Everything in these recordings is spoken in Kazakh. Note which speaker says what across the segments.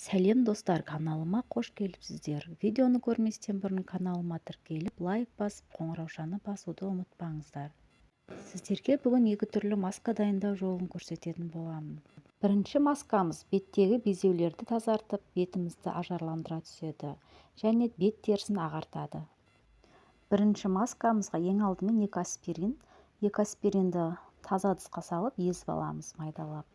Speaker 1: Сәлем достар, каналыма қош келіпсіздер. Видеоны көрместен бұрын каналыма тіркеліп, лайк басып, қоңыраушаны басуды ұмытпаңыздар. Сіздерге бүгін екі түрлі маска дайындау жолын көрсететін боламын. Бірінші маскамыз беттегі безеулерді тазартып, бетімізді ажарландыра түседі және бет терісін ағартады. Бірінші маскамызға ең алдымен екі аспиринді таза ыдысқа салып езіп аламыз майдалап.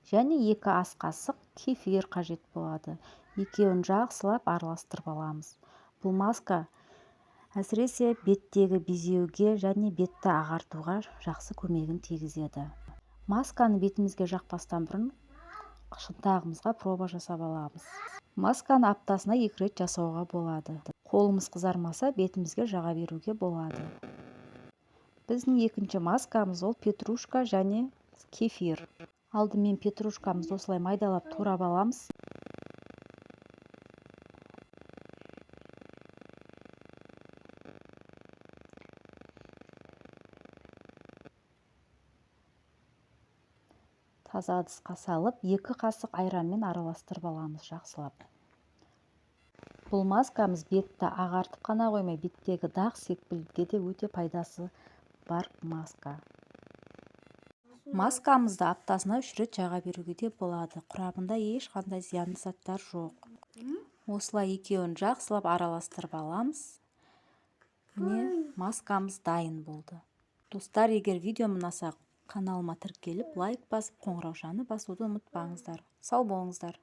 Speaker 1: Және 2 ас қасық кефир қажет болады. Екеуін жақсылап араластырып аламыз. Бұл маска әсіресе беттегі безеуге және бетті ағартуға жақсы көмегін тигізеді. Масканы бетімізге жақпастан бұрын шынтағымызға проба жасап аламыз. Масканы аптасына 2 рет жасауға болады. Қолымыз қызармаса, бетімізге жаға беруге болады. Біздің екінші маскамыз ол петрушка және кефир. Алдымен петрушкамызды осылай майдалап турап аламыз. Таза ыдысқа салып, 2 қасық айранмен араластырып аламыз жақсылап. Бұл маскамыз бетті ағартып қана қоймай, беттегі дақ секпілге де өте пайдасы бар маска. Маскамызды аптасына 3 рет жаға беруге де болады. Құрамында ешқандай зиянды заттар жоқ. Осылай екеуін жақсылап араластырып аламыз. Міне маскамыз дайын болды. Достар, егер видеом ұнаса, каналыма тіркеліп, лайк басып, қоңыраушаны басуды ұмытпаңыздар. Сау болыңыздар.